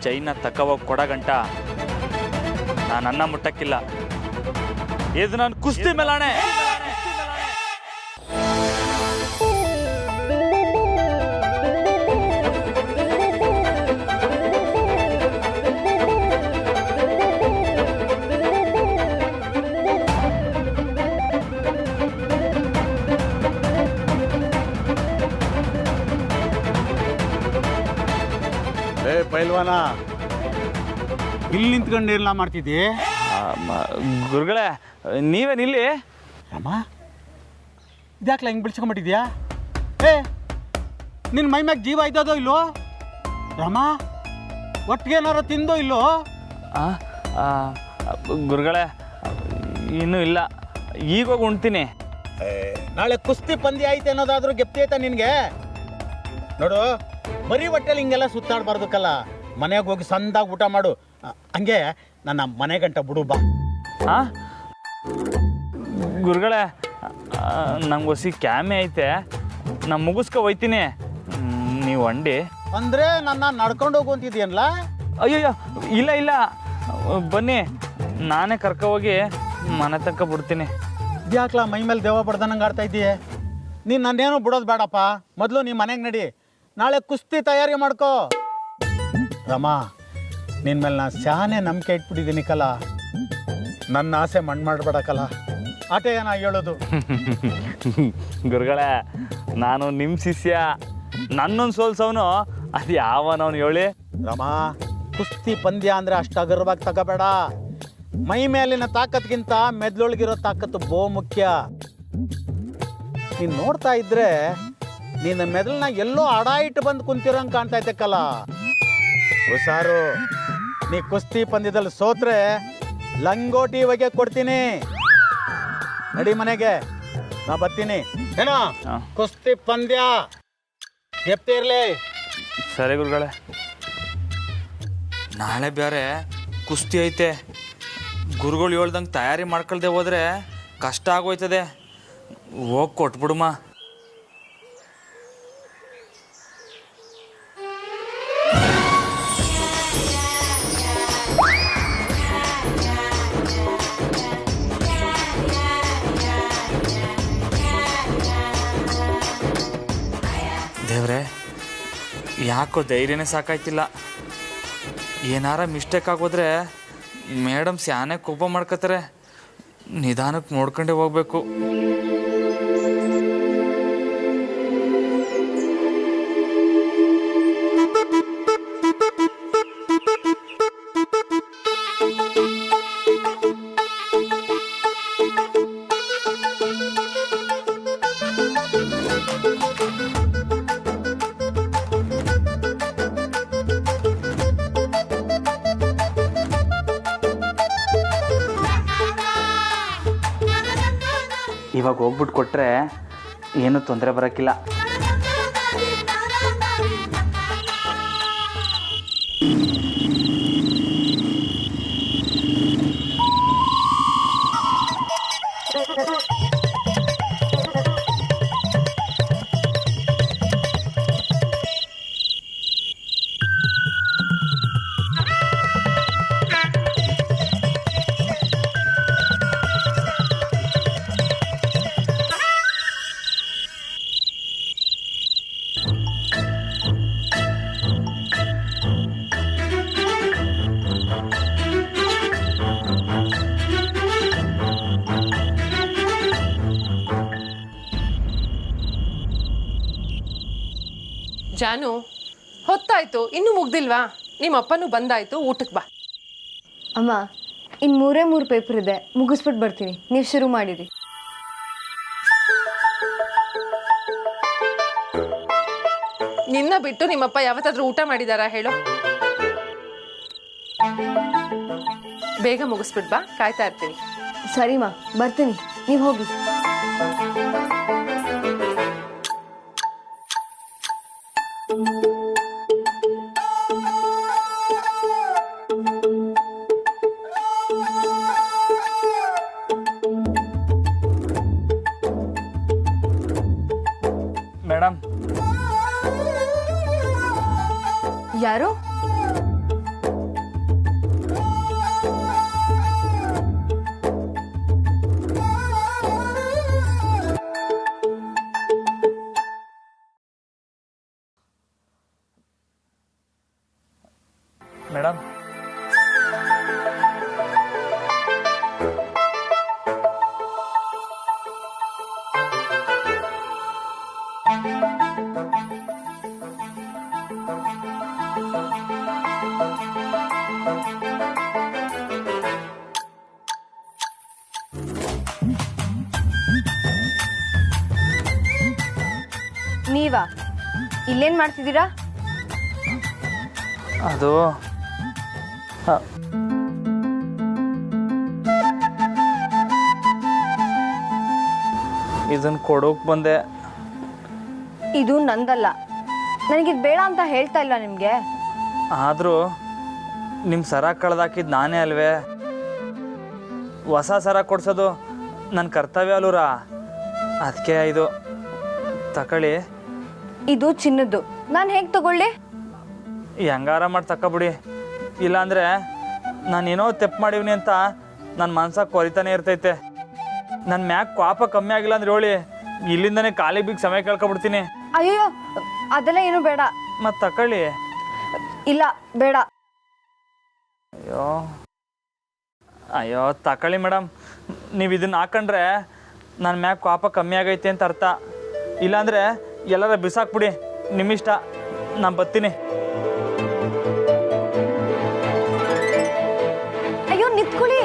ಚೈನ ತಕ್ಕವಾಗಿ ಕೊಡ ಗಂಟ ನಾನು ಅನ್ನ ಮುಟ್ಟಕ್ಕಿಲ್ಲ. ಇದು ನಾನು ಕುಸ್ತಿ ಮೇಲಾಣೆ. ಪೈಲ್ವಾನ, ಇಲ್ಲಿ ನಿಂತ್ಕೊಂಡು ಎಲ್ಲ ಮಾಡ್ತಿದ್ದಿ? ಗುರುಗಳೇ, ನೀವೇನಿಲ್ಲಿ? ಅಮ್ಮ, ಇದ್ಯಾಕ್ಲ ಹಿಂಗೆ ಬಿಡ್ಸ್ಕೊಂಬಿಟ್ಟಿದ್ಯಾ? ನಿನ್ನ ಮೈ ಮ್ಯಾಗ ಜೀವ ಇದ್ದದೋ ಇಲ್ಲೋ? ರಾಮ, ಒಟ್ಟಿಗೆ ಏನಾರ ತಿಂದೋ ಇಲ್ಲೋ? ಗುರುಗಳೇ, ಇನ್ನೂ ಇಲ್ಲ, ಈಗೋಗಿ ಉಣ್ತೀನಿ. ನಾಳೆ ಕುಸ್ತಿ ಪಂದ್ಯ ಐತೆ ಅನ್ನೋದಾದ್ರೂ ಗೆಪ್ತಿ ಐತಾ ನಿನಗೆ? ನೋಡು, ಬರೀ ಹೊಟ್ಟೆಲಿ ಹಿಂಗೆಲ್ಲ ಸುತ್ತಾಡಬಾರ್ದಕ್ಕಲ್ಲ. ಮನೆಗೆ ಹೋಗಿ ಸಂದಾಗಿ ಊಟ ಮಾಡು. ಹಂಗೆ ನನ್ನ ಮನೆ ಗಂಟ ಬಿಡು ಬಾ. ಗುರುಗಳೇ, ನಂಗೆ ಹೊಸಿ ಕ್ಯಾಮೆ ಐತೆ, ನಾನು ಮುಗಿಸ್ಕೊ ಹೋಯ್ತೀನಿ. ನೀವು ಅಂಡಿ ಅಂದರೆ ನನ್ನ ನಡ್ಕೊಂಡು ಹೋಗು ಅಂತಿದ್ದೀಯಲ್ಲ? ಅಯ್ಯಯ್ಯೋ, ಇಲ್ಲ ಇಲ್ಲ, ಬನ್ನಿ, ನಾನೇ ಕರ್ಕೋಗಿ ಮನೆ ತನಕ ಬಿಡ್ತೀನಿ. ಇದ್ಯಾಕ್ಲ ಮೈ ಮೇಲೆ ದೇವ ಬಡ್ದಂಗೆ ಆಡ್ತಾ ಇದ್ದೀಯ? ನೀನು ನನ್ನೇನು ಬಿಡೋದು ಬೇಡಪ್ಪ. ಮೊದಲು ನೀ ಮನೆಗೆ ನಡಿ, ನಾಳೆ ಕುಸ್ತಿ ತಯಾರಿ ಮಾಡ್ಕೋ. ರಮ, ನಿನ್ನ ಮೇಲೆ ನಾನು ಶಾನೆ ನಂಬಿಕೆ ಇಟ್ಬಿಟ್ಟಿದ್ದೀನಿ ಕಲ. ನನ್ನ ಆಸೆ ಮಣ್ಣು ಮಾಡಬೇಡಕಲ್ಲ, ಆಟೇ ನಾ ಹೇಳೋದು. ಗುರುಗಳೇ, ನಾನು ನಿಮ್ಮ ಶಿಷ್ಯ, ನನ್ನೊಂದು ಸೋಲ್ಸವನು ಅದು ಯಾವನವನು ಹೇಳಿ? ರಮ, ಕುಸ್ತಿ ಪಂದ್ಯ ಅಂದರೆ ಅಷ್ಟು ಅಗರವಾಗಿ ತಗೋಬೇಡ. ಮೈ ಮೇಲಿನ ತಾಕತ್ಗಿಂತ ಮೆದ್ಲೊಳಗಿರೋ ತಾಕತ್ತು ಬಹು ಮುಖ್ಯ. ನೀನು ನೋಡ್ತಾ ಇದ್ರೆ ನಿನ್ನ ಮೆದುಳನ್ನ ಎಲ್ಲೋ ಅಡ ಇಟ್ಟು ಬಂದು ಕುಂತಿರೋಂಗೆ ಕಾಣ್ತಾ ಇದ್ದಕ್ಕಲ್ಲ. ಹುಷಾರು, ನೀ ಕುಸ್ತಿ ಪಂದ್ಯದಲ್ಲಿ ಸೋತ್ರೆ ಲಂಗೋಟಿ ಹೊಗೆ ಕೊಡ್ತೀನಿ. ನಡಿ ಮನೆಗೆ, ನಾ ಬರ್ತೀನಿ. ಏನೋ ಕುಸ್ತಿ ಪಂದ್ಯ ಗೆಪ್ತಿ ಇರಲಿ. ಸರಿ ಗುರುಗಳೇ. ನಾಳೆ ಬೇರೆ ಕುಸ್ತಿ ಐತೆ. ಗುರುಗಳು ಹೇಳ್ದಂಗೆ ತಯಾರಿ ಮಾಡ್ಕೊಳ್ದೆ ಹೋದ್ರೆ ಕಷ್ಟ ಆಗೋಯ್ತದೆ. ಹೋಗಿ ಕೊಟ್ಬಿಡುಮ. ದೇವ್ರೆ, ಯಾಕೋ ಧೈರ್ಯನೇ ಸಾಕಾಯ್ತಿಲ್ಲ. ಏನಾರ ಮಿಸ್ಟೇಕ್ ಆಗೋದ್ರೆ ಮೇಡಮ್ ಸ್ಯಾನೆ ಕೋಪ ಮಾಡ್ಕೋತಾರೆ. ನಿಧಾನಕ್ಕೆ ನೋಡ್ಕೊಂಡೇ ಹೋಗ್ಬೇಕು. ಇವಾಗ ಹೋಗ್ಬಿಟ್ಟು ಕೊಟ್ಟರೆ ಏನೂ ತೊಂದರೆ ಬರೋಕ್ಕಿಲ್ಲ. ಜಾನು, ಹೊತ್ತಾಯ್ತು, ಇನ್ನೂ ಮುಗ್ದಿಲ್ವಾ? ನಿಮ್ಮಪ್ಪನೂ ಬಂದಾಯ್ತು, ಊಟಕ್ಕೆ ಬಾ. ಅಮ್ಮ, ಇನ್ನು 3 ಪೇಪರ್ ಇದೆ, ಮುಗಿಸ್ಬಿಟ್ಟು ಬರ್ತೀನಿ. ನೀವು ಶುರು ಮಾಡಿರಿ. ನಿನ್ನ ಬಿಟ್ಟು ನಿಮ್ಮಪ್ಪ ಯಾವತ್ತಾದ್ರೂ ಊಟ ಮಾಡಿದಾರಾ ಹೇಳು? ಬೇಗ ಮುಗಿಸ್ಬಿಟ್ಟು ಬಾ, ಕಾಯ್ತಾ ಇರ್ತೀನಿ. ಸರಿಮಾ, ಬರ್ತೀನಿ, ನೀವು ಹೋಗಿ. ಮೇಡಮ್, ಯಾರು? ನೀವಾ ಇಲ್ಲೇನು ಮಾಡ್ತಿದ್ದೀರಾ? ಅದು ಇದನ್ನು ಕೊಡೋಕೆ ಬಂದೆ. ಇದು ನಂದಲ್ಲ, ನನಗಿದು ಬೇಡ ಅಂತ ಹೇಳ್ತಾ ಇಲ್ಲ ನಿಮಗೆ. ಆದರೂ ನಿಮ್ಮ ಸರ ಕಳೆದಾಕಿದ್ದು ನಾನೇ ಅಲ್ವೇ? ಹೊಸ ಸರ ಕೊಡ್ಸೋದು ನನ್ನ ಕರ್ತವ್ಯ ಅಲ್ಲೂರ. ಅದಕ್ಕೆ ಇದು ತಗೊಳ್ಳಿ. ಇದು ಚಿನ್ನದ್ದು, ನಾನು ಹೇಗೆ ತಗೊಳ್ಳಿ? ಹೆಂಗಾರ ಮಾಡಿ ತಗೊಬಿಡಿ. ಇಲ್ಲಾಂದರೆ ನಾನೇನೋ ತೆಪ್ಪು ಮಾಡಿವ್ನಿ ಅಂತ ನನ್ನ ಮನ್ಸಾಗ ಕೊರಿತಾನೆ ಇರ್ತೈತೆ. ನನ್ನ ಮ್ಯಾಗ ಕೋಪ ಕಮ್ಮಿ ಆಗಿಲ್ಲ ಅಂದ್ರೆ ಹೇಳಿ, ಇಲ್ಲಿಂದನೇ ಕಾಲಿಗೆ ಬಿಗ್ ಸಮಯ ಕೇಳ್ಕೊಬಿಡ್ತೀನಿ. ಅಯ್ಯೋ ಅದೆಲ್ಲ ಏನು ಬೇಡ. ಮತ್ತು ತಗೊಳ್ಳಿ. ಇಲ್ಲ ಬೇಡ. ಅಯ್ಯೋ ಅಯ್ಯೋ ತಗೊಳ್ಳಿ ಮೇಡಮ್. ನೀವು ಇದನ್ನು ಹಾಕೊಂಡ್ರೆ ನನ್ನ ಮ್ಯಾಗ ಕೋಪ ಕಮ್ಮಿ ಆಗೈತೆ ಅಂತ ಅರ್ಥ. ಇಲ್ಲಾಂದರೆ ಎಲ್ಲರ ಬಿಸಾಕ್ಬಿಡಿ, ನಿಮ್ಮಿಷ್ಟ. ನಾನು ಬರ್ತೀನಿ. ಅಯ್ಯೋ ನಿಂತ್ಕೊಳ್ಳಿ.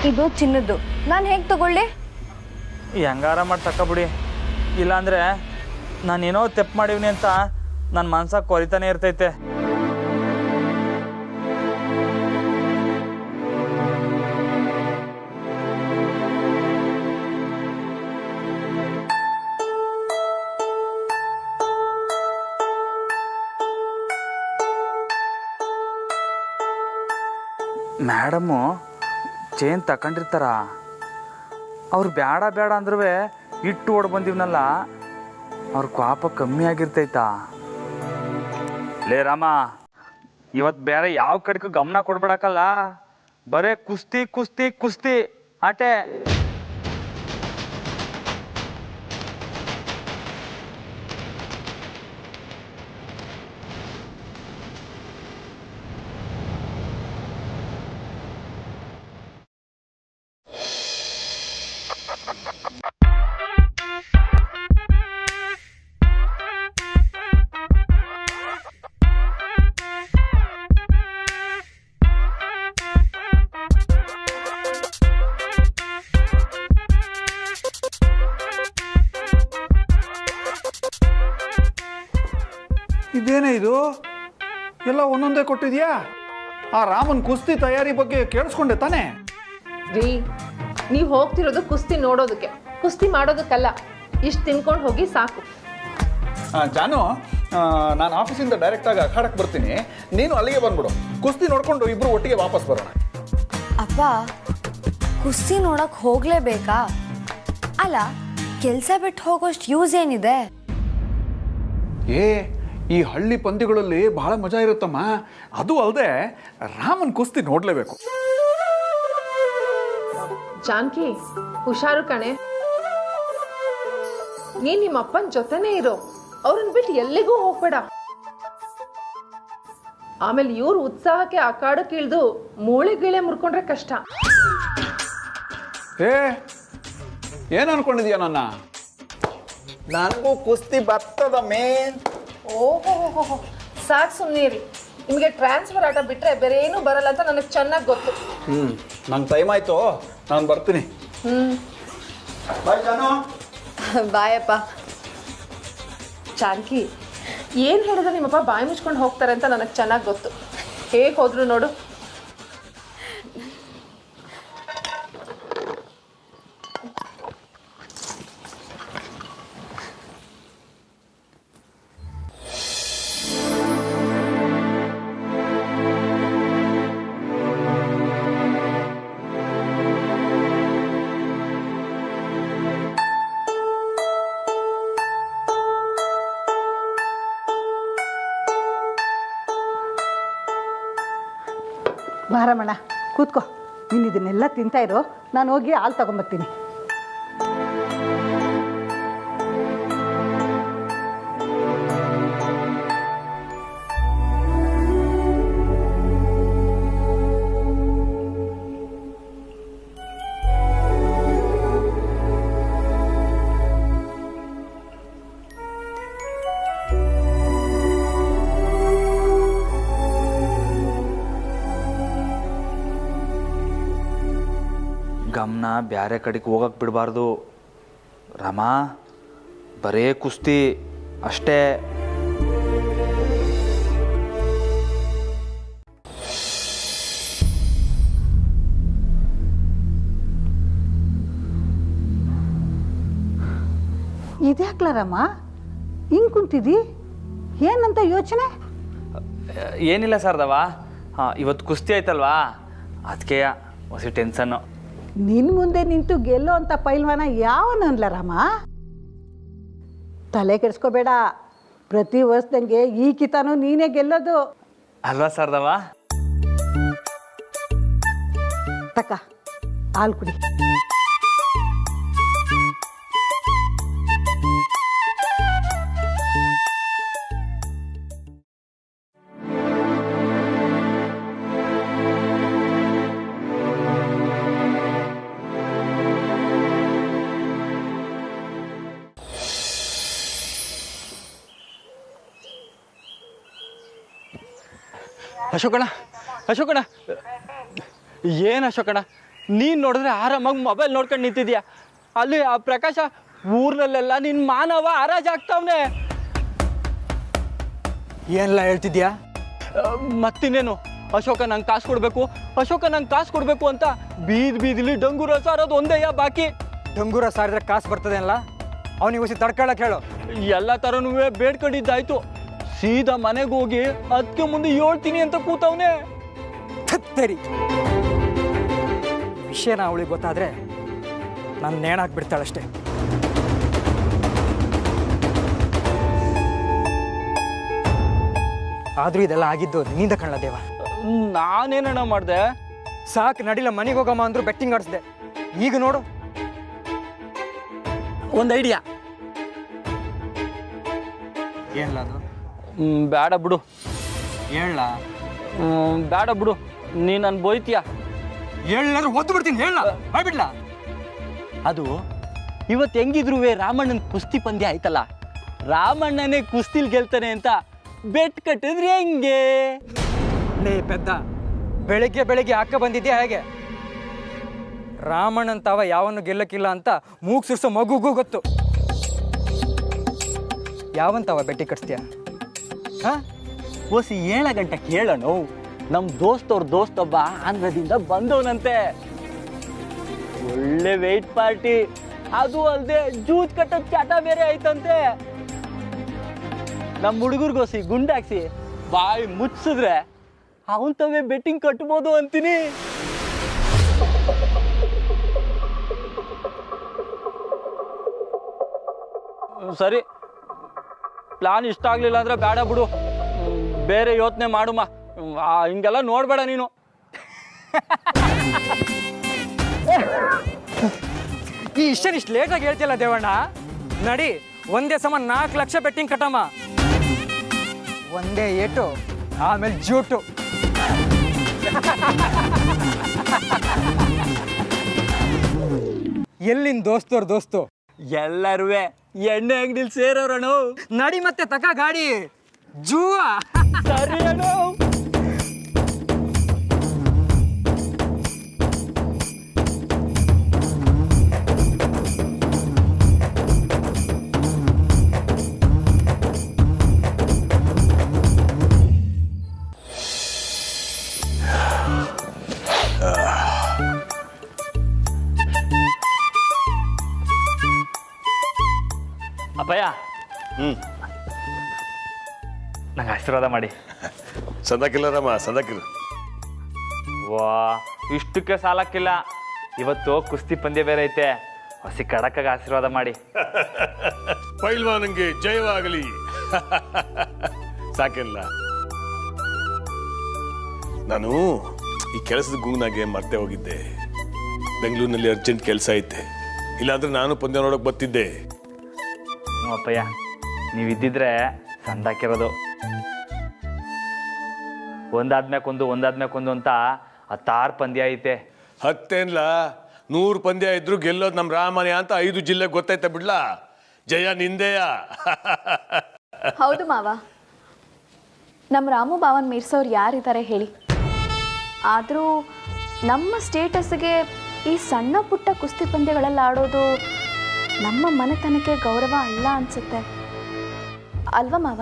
ಇದು ಚಿನ್ನದ್ದು, ನಾನು ಹೇಗೆ ತಗೊಳ್ಳಿ? ಹೆಂಗಾರ ಮಾಡಿ ತಗೊಬಿಡಿ. ಇಲ್ಲಾಂದರೆ ನಾನೇನೋ ತೆಪ್ಪು ಮಾಡಿವ್ನಿ ಅಂತ ನನ್ನ ಮನ್ಸಾಗ ಕೊರಿತಾನೆ ಇರ್ತೈತೆ. ಮೇಡಮ್ಮು ಚೇನ್ ತಗೊಂಡಿರ್ತಾರ. ಅವ್ರು ಬೇಡ ಬೇಡ ಅಂದ್ರೂ ಇಟ್ಟು ಓಡ್ ಬಂದಿವ್ನಲ್ಲ, ಅವ್ರ ಕೋಪ ಕಮ್ಮಿ ಆಗಿರ್ತೈತಾ? ಲೇ ರಾಮ, ಇವತ್ತು ಬೇರೆ ಯಾವ ಕಡೆಗೂ ಗಮನ ಕೊಡ್ಬೇಡಕ್ಕಲ್ಲ. ಬರೇ ಕುಸ್ತಿ ಕುಸ್ತಿ ಕುಸ್ತಿ ಆಟೆ. ಇದೇನೇ ಇದು? ಎಲ್ಲ ಒಂದೊಂದೇ ಕೊಟ್ಟಿದ್ಯಾ? ಆ ರಾಮನ್ ಕುಸ್ತಿ ತಯಾರಿ ಬಗ್ಗೆ ಕೇಳಿಸ್ಕೊಂಡೆ ತಾನೇ? ರೀ, ನೀವು ಹೋಗ್ತಿರೋದು ಕುಸ್ತಿ ನೋಡೋದಕ್ಕೆ, ಕುಸ್ತಿ ಮಾಡೋದಕ್ಕಲ್ಲ. ಇಷ್ಟು ತಿನ್ಕೊಂಡು ಹೋಗಿ ಸಾಕು. ಜಾನು, ನಾನು ಆಫೀಸಿಂದ ಡೈರೆಕ್ಟಾಗಿ ಅಖಾಡಕ್ಕೆ ಬರ್ತೀನಿ, ನೀನು ಅಲ್ಲಿಗೆ ಬಂದ್ಬಿಡು. ಕುಸ್ತಿ ನೋಡ್ಕೊಂಡು ಇಬ್ರು ಒಟ್ಟಿಗೆ ವಾಪಸ್ ಬರೋಣ. ಅಪ್ಪ, ಕುಸ್ತಿ ನೋಡಕ್ ಹೋಗ್ಲೇಬೇಕಾ? ಅಲ್ಲ, ಕೆಲಸ ಬಿಟ್ಟು ಹೋಗೋಷ್ಟು ಯೂಸ್ ಏನಿದೆ? ಈ ಹಳ್ಳಿ ಪಂದ್ಯಗಳಲ್ಲಿ ಬಹಳ ಮಜಾ ಇರುತ್ತಮ್ಮ. ಅದು ಅಲ್ಲದೆ ರಾಮನ್ ಕುಸ್ತಿ ನೋಡ್ಲೇಬೇಕು. ಜಾನ್ಕಿ, ಹುಷಾರು ಕಣೆ. ನೀನ್ ನಿಮ್ಮ ಅಪ್ಪನ ಜೊತೆನೇ ಇರೋ, ಅವ್ರನ್ನ ಬಿಟ್ಟು ಎಲ್ಲಿಗೂ ಹೋಗ್ಬೇಡ. ಆಮೇಲೆ ಇವ್ರ ಉತ್ಸಾಹಕ್ಕೆ ಅಖಾಡಕ್ಕೆ ಇಳಿದು ಮೂಳೆ ಗೀಳೆ ಮುರ್ಕೊಂಡ್ರೆ ಕಷ್ಟ. ಏನ್ ಅನ್ಕೊಂಡಿದ್ಯಾ ನನ್ನ? ನನಗೂ ಕುಸ್ತಿ ಬರ್ತದ ಮೇನ್. ಓಹೋ, ಸಾಕು ಸುಮ್ಮನಿರಿ. ನಿಮಗೆ ಟ್ರಾನ್ಸ್ಫರ್ ಆಟ ಬಿಟ್ರೆ ಬೇರೆ ಏನೂ ಬರಲ್ಲ ಅಂತ ನನಗೆ ಚೆನ್ನಾಗಿ ಗೊತ್ತು. ನಂಗೆ ಟೈಮ್ ಆಯ್ತು, ನಾನು ಬರ್ತೀನಿ. ಬಾಯ್ ಜಾನು. ಬಾಯಪ್ಪ. ಜಾನ್ಕಿ, ಏನು ಹೇಳಿದ್ರೆ ನಿಮ್ಮಪ್ಪ ಬಾಯಿ ಮುಚ್ಕೊಂಡು ಹೋಗ್ತಾರೆ ಅಂತ ನನಗೆ ಚೆನ್ನಾಗಿ ಗೊತ್ತು. ಹೇಗೆ ಹೋದ್ರು ನೋಡು. ಬಾರಮ್ಮಣ್ಣ ಕೂತ್ಕೋ. ನೀನು ಇದನ್ನೆಲ್ಲ ತಿಂತಾ ಇರೋ, ನಾನು ಹೋಗಿ ಹಾಲು ತಗೊಂಬರ್ತೀನಿ. ಗಮನ ಬ್ಯಾರೆ ಕಡೆಗೆ ಹೋಗಕ್ಕೆ ಬಿಡಬಾರ್ದು ರಾಮ. ಬರೇ ಕುಸ್ತಿ ಅಷ್ಟೇ. ಇದ್ಯಾಕ್ಲಾರಮ್ಮ ಹಿಂಗೆ ಕುಂತಿದ್ದಿ? ಏನಂತ ಯೋಚನೆ? ಏನಿಲ್ಲ ಸರ್ದವ, ಇವತ್ತು ಕುಸ್ತಿ ಆಯ್ತಲ್ವಾ, ಅದಕ್ಕೆ ಹೊಸ ಟೆನ್ಷನ್ನು. ನಿನ್ನ ಮುಂದೆ ನಿಂತು ಗೆಲ್ಲೋ ಅಂತ ಪೈಲ್ವಾನ ಯಾವನು ಅನ್ಲ ರಾಮ? ತಲೆ ಕೆಡಿಸ್ಕೋಬೇಡ, ಪ್ರತಿ ವರ್ಷದಂಗೆ ಈ ಕಿತಾನು ನೀನೇ ಗೆಲ್ಲೋದು ಅಲ್ವಾ ಸರ್ದವ? ತಕ್ಕ ಹಾಲು ಕುಡಿ. ಅಶೋಕಣ್ಣ, ಅಶೋಕಣ್ಣ, ಏನು ಅಶೋಕಣ್ಣ, ನೀನು ನೋಡಿದ್ರೆ ಆರಾಮಾಗಿ ಮೊಬೈಲ್ ನೋಡ್ಕೊಂಡು ನಿಂತಿದ್ಯಾ. ಅಲ್ಲಿ ಆ ಪ್ರಕಾಶ ಊರ್ನಲ್ಲೆಲ್ಲ ನಿನ್ನ ಮಾನವ ಹರಾಜಾಗ್ತಾವನೆ. ಏನೆಲ್ಲ ಹೇಳ್ತಿದ್ಯಾ? ಮತ್ತಿನ್ನೇನು, ಅಶೋಕ ನಂಗೆ ಕಾಸು ಕೊಡಬೇಕು, ಅಶೋಕ ನಂಗೆ ಕಾಸು ಕೊಡಬೇಕು ಅಂತ ಬೀದಿಲಿ ಡಂಗೂರ ಸಾರೋದು ಒಂದೇ ಬಾಕಿ. ಡಂಗೂರ ಸಾರಿದ್ರೆ ಕಾಸು ಬರ್ತದೆ ಅಲ್ಲ, ಅವನಿಗೆ ಹೊಸಿ ತಡ್ಕೊಳ್ಳೋಕೆ ಹೇಳು. ಎಲ್ಲ ಥರನೂ ಬೇಡ್ಕೊಂಡಿದ್ದಾಯ್ತು. ಸೀದಾ ಮನೆಗೆ ಹೋಗಿ ಅದಕ್ಕೆ ಮುಂದೆ ಹೇಳ್ತೀನಿ ಅಂತ ಕೂತವನೇ. ಥತ್ತರಿ ವಿಷಯನ ಅವಳಿಗೆ ಗೊತ್ತಾದರೆ ನಾನು ನೇಣಾಕ್ಬಿಡ್ತಾಳಷ್ಟೆ. ಆದರೂ ಇದೆಲ್ಲ ಆಗಿದ್ದು ನಿನ್ನಿಂದ ಕಣ್ಣ ದೇವ. ನಾನೇನಣ್ಣ ಮಾಡಿದೆ? ಸಾಕು ನಡಿಲ್ಲ, ಮನೆಗೆ ಹೋಗಮ್ಮ ಅಂದ್ರು ಬೆಟ್ಟಿಂಗ್ ಆಡಿಸ್ದೆ. ಈಗ ನೋಡು, ಒಂದು ಐಡಿಯಾ. ಏನಿಲ್ಲ ಅದು? ಬೇಡ ಬಿಡು. ಹೇಳ ಬೇಡ ಬಿಡು, ನೀ ನನ್ನ ಬೋಯ್ತೀಯ. ಹೇಳಾದ್ರೂ ಒದ್ದು ಬಿಡ್ತೀನಿ, ಹೇಳ ಮಾಡ್ಬಿಡ್ಲ. ಅದು ಇವತ್ತು ಹೆಂಗಿದ್ರು ರಾಮಣ್ಣನ ಕುಸ್ತಿ ಪಂದ್ಯ ಆಯ್ತಲ್ಲ, ರಾಮಣ್ಣನೇ ಕುಸ್ತಿಲ್ ಗೆಲ್ತಾನೆ ಅಂತ ಬೆಟ್ ಕಟ್ಟಿದ್ರೆ ಹೆಂಗೆ? ಲೇ ಪೆದ್ದ, ಬೆಳಿಗ್ಗೆ ಹಾಕ ಬಂದಿದ್ಯಾ ಹೇಗೆ? ರಾಮಣ್ಣಂತವ ಯಾವನ್ನು ಗೆಲ್ಲಕ್ಕಿಲ್ಲ ಅಂತ ಮೂಗು ಸುರ್ಸೋ ಮಗುಗೂ ಗೊತ್ತು. ಯಾವಂತವ ಬೆಟ್ಟಿ ಕಟ್ಸ್ತೀಯ? ಓಸಿ 7 ಗಂಟೆ ಕೇಳೋಣ. ನಮ್ಮ ದೋಸ್ತೊಬ್ಬ ಆಂಧ್ರದಿಂದ ಬಂದವನಂತೆ. ಒಳ್ಳೆ ವೆಯ್ಟ್ ಪಾರ್ಟಿ, ಅದು ಅಲ್ಲದೆ ಜೂಜ್ ಕಟ್ಟೋ ಚಟ ಬೇರೆ ಆಯ್ತಂತೆ. ನಮ್ಮ ಹುಡುಗರಿಗೋಸಿ ಗುಂಡಾಕ್ಸಿ ಬಾಯಿ ಮುಚ್ಚಿದ್ರೆ ಅವನ್ ತವೇ ಬೆಟ್ಟಿಂಗ್ ಕಟ್ಬೋದು ಅಂತೀನಿ. ಸರಿ, ಪ್ಲಾನ್ ಇಷ್ಟ ಆಗ್ಲಿಲ್ಲ ಅಂದ್ರೆ ಬೇಡ ಬಿಡು, ಬೇರೆ ಯೋಚನೆ ಮಾಡುಮ್ಮ. ಹಿಂಗೆಲ್ಲ ನೋಡ್ಬೇಡ ನೀನು. ಈ ಇಷ್ಟು ಲೇಟಾಗಿ ಹೇಳ್ತಿಲ್ಲ ದೇವಣ್ಣ. ನಡಿ, ಒಂದೇ ಸಮ 4 ಲಕ್ಷ ಬೆಟ್ಟಿಂಗ್ ಕಟ್ಟಮ್ಮ. ಒಂದೇ ಏಟು, ಆಮೇಲೆ ಜೂಟು. ಎಲ್ಲಿನ ದೋಸ್ತು ಎಲ್ಲರೂ ಎಣ್ಣೆ ಅಂಗಡಿಲಿ ಸೇರೋರಣ. ನಡಿ ಮತ್ತೆ ತಕ ಗಾಡಿ ಜೂವ. ಸರಿ ಅಣ್ಣ. ಅಪ್ಪಯ್ಯ ನಂಗೆ ಆಶೀರ್ವಾದ ಮಾಡಿ. ಸಂದಾಕಿಲ್ಲ ರಾಮ, ಸಂದಾಕಿಲ್ಲ. ವಾ, ಇಷ್ಟಕ್ಕೆ ಸಾಲಕ್ಕಿಲ್ಲ. ಇವತ್ತು ಕುಸ್ತಿ ಪಂದ್ಯ ಬೇರೆ ಐತೆ. ಹೊಸಿ ಕಡಕಾಗ ಆಶೀರ್ವಾದ ಮಾಡಿ. ಪೈಲ್ವಾನಂಗೆ ಜಯವಾಗಲಿ. ಸಾಕಿಲ್ಲ. ನಾನು ಈ ಕೆಲಸದ ಗುಂಗ್ನಾಗೆ ಮರ್ತೆ ಹೋಗಿದ್ದೆ. ಬೆಂಗಳೂರಿನಲ್ಲಿ ಅರ್ಜೆಂಟ್ ಕೆಲಸ ಐತೆ, ಇಲ್ಲಾಂದ್ರೆ ನಾನು ಪಂದ್ಯ ನೋಡೋಕೆ ಬರ್ತಿದ್ದೆ. ಅಪ್ಪಯ್ಯ, ನೀವಿದ್ದಿದ್ರೆ ಸಂದಾಕಿರೋದು. ಒಂದಾದ್ಮ್ಯಾಕೊಂದು ಅಂತ 16 ಪಂದ್ಯ ಐತೆ. 10 100 ಪಂದ್ಯ ಇದ್ರು ಗೆಲ್ಲೋದು ನಮ್ಮ ರಾಮನೆ ಅಂತ 5 ಜಿಲ್ಲೆ ಗೊತ್ತೈತೆ ಬಿಡ್ಲಾ. ಜಯ ನಿಂದೆಯ. ಹೌದು ಮಾವ, ನಮ್ಮ ರಾಮು ಬಾವನ್ ಮೀರ್ಸೋರು ಯಾರಿದ್ದಾರೆ ಹೇಳಿ. ಆದರೂ ನಮ್ಮ ಸ್ಟೇಟಸ್ಗೆ ಈ ಸಣ್ಣ ಪುಟ್ಟ ಕುಸ್ತಿ ಪಂದ್ಯಗಳೆಲ್ಲ ಆಡೋದು ನಮ್ಮ ಮನೆತನಕ್ಕೆ ಗೌರವ ಅಲ್ಲ ಅನ್ಸುತ್ತೆ ಅಲ್ವಾ ಮಾವ?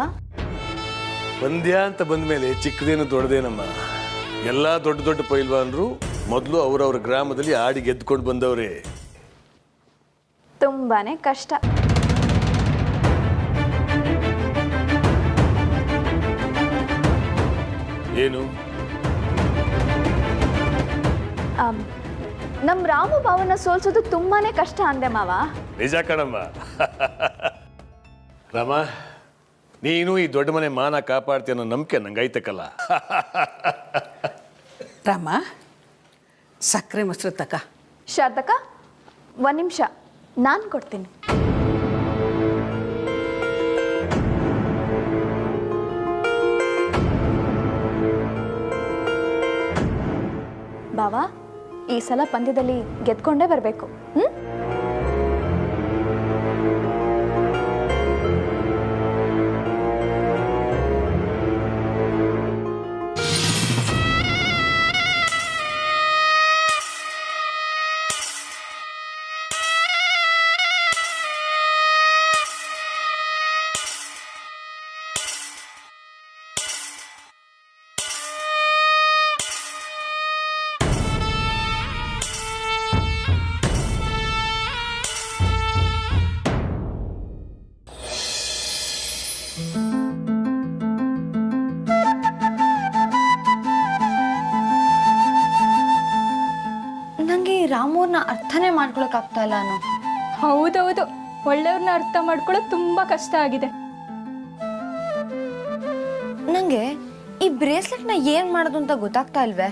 ಪಂದ್ಯ ಅಂತ ಬಂದ್ಮೇಲೆ ಚಿಕ್ಕದೇನು ದೊಡ್ಡದೇನಮ್ಮ. ಎಲ್ಲ ದೊಡ್ಡ ದೊಡ್ಡ ಪೈಲ್ವಾನರು ಮೊದಲು ಅವರವ್ರ ಗ್ರಾಮದಲ್ಲಿ ಆಡಿ ಗೆದ್ದುಕೊಂಡು ಬಂದವ್ರೆ. ತುಂಬಾನೇ ಕಷ್ಟ. ಏನು? ನಮ್ಮ ರಾಮು ಬಾವನ್ನ ಸೋಲ್ಸೋದು ತುಂಬಾನೇ ಕಷ್ಟ ಅಂದೆ ಮಾವ. ನಿಜ ಕಣಮ್ಮ. ರಾಮ, ನೀನು ಈ ದೊಡ್ಡ ಮನೆ ಮಾನ ಕಾಪಾಡ್ತೀಯ ಅನ್ನೋ ನಂಬಿಕೆ ನಂಗೈತಕ್ಕಲ್ಲ. ರಾಮ, ಸಕ್ಕರೆ ಮೊಸರು ತಕ. ಶಾರದಕ್ಕ, 1 ನಿಮಿಷ, ನಾನು ಕೊಡ್ತೀನಿ. ಬಾವಾ, ಈ ಸಲ ಪಂದ್ಯದಲ್ಲಿ ಗೆದ್ಕೊಂಡೇ ಬರಬೇಕು. ರಾಮೂರ್ನ ಅರ್ಥನೇ ಮಾಡ್ಕೊಳಕ್ ಆಗ್ತಾ ಇಲ್ಲ. ಹೌದೌದು, ಒಳ್ಳೆಯವ್ರನ್ನ ಅರ್ಥ ಮಾಡ್ಕೊಳ್ಳೋದು ತುಂಬಾ ಕಷ್ಟ ಆಗಿದೆ. ನಂಗೆ ಈ ಬ್ರೇಸ್ಲೆಟ್ ನ ಏನ್ ಮಾಡೋದು ಅಂತ ಗೊತ್ತಾಗ್ತಾ ಇಲ್ವೇ.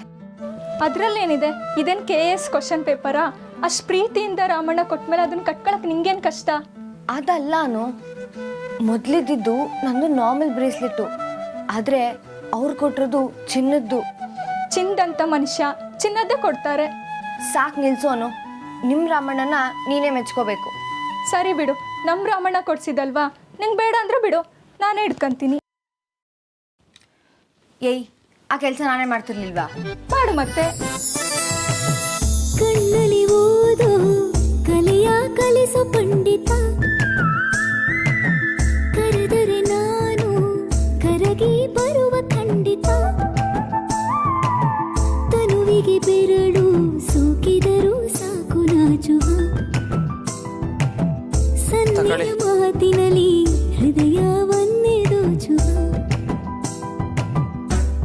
ಅದ್ರಲ್ಲೇನಿದೆ, ಇದೇನ್ KS ಕ್ವಶನ್ ಪೇಪರಾ? ಅಷ್ಟ್ ಪ್ರೀತಿಯಿಂದ ರಾಮಣ್ಣ ಕೊಟ್ಮೇಲೆ ಅದನ್ನ ಕಟ್ಕೊಳಕ್ ನಿಂಗೇನ್ ಕಷ್ಟ? ಅದಲ್ಲಾನು, ಮೊದ್ಲಿದ್ದು ನಂದು ನಾರ್ಮಲ್ ಬ್ರೇಸ್ಲೆಟ್, ಆದ್ರೆ ಅವ್ರು ಕೊಟ್ಟಿರೋದು ಚಿನ್ನದ್ದು. ಚಿನ್ನದಂತ ಮನುಷ್ಯ ಚಿನ್ನದ್ದೇ ಕೊಡ್ತಾರೆ. ಸಾಕ್ ನಿಲ್ಸೋನು, ನಿಮ್ ರಾಮಣ್ಣನ ನೀನೇ ಮೆಚ್ಕೋಬೇಕು. ಸರಿ ಬಿಡು, ನಮ್ ರಾಮಣ್ಣ ಕೊಡ್ಸಿದಲ್ವಾ, ನಿಂಗೆ ಬೇಡ ಅಂದ್ರೆ ಬಿಡು, ನಾನೇ ಹಿಡ್ಕಂತೀನಿ. ಏಯ್, ಆ ಕೆಲಸ ನಾನೇ ಮಾಡ್ತಿರ್ಲಿಲ್ವಾ? ಮಾಡು ಮತ್ತೆ. ಕಣ್ಣಲ್ಲಿ ಓದು ಕಲೆಯ ಕಲಿಸೋ ಪಂಡಿತ, ಕರೆದರೆ ನಾನು ಕರಗಿ ಬರುವ ಖಂಡಿತ, ತನುವಿಗೆ ಬೆರಳು ಸೋಕಿದರೂ ಸಾಕು ನಾಚುವ, ಸನ್ನೆಯ ಮಾತಿನಲ್ಲಿ ಹೃದಯವನ್ನೇ ದೋಚುವ,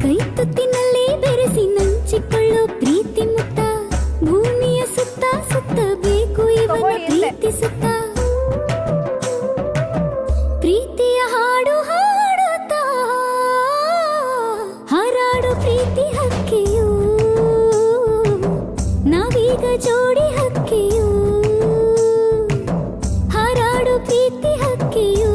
ಕೈ ತುತ್ತಿನಲ್ಲಿ ಬೆರೆಸಿ ನಂಚಿಕೊಳ್ಳೋ ಪ್ರೀತಿ ಮುತ್ತ, ಭೂಮಿಯ ಸುತ್ತ ಸುತ್ತಬೇಕು ಇವನ ಪ್ರೀತಿ ಸುತ್ತ, ಪ್ರೀತಿಯ ಹಾಡು ಹಾಡುತ್ತಾ ಹಾರಾಡು ಪ್ರೀತಿ ಹಕ್ಕಿಯು, ನಾವೀಗ ಜೋಡಿ ಹಕ್ಕಿಯು, ಹಾರಾಡು ಪ್ರೀತಿ ಹಕ್ಕಿಯು.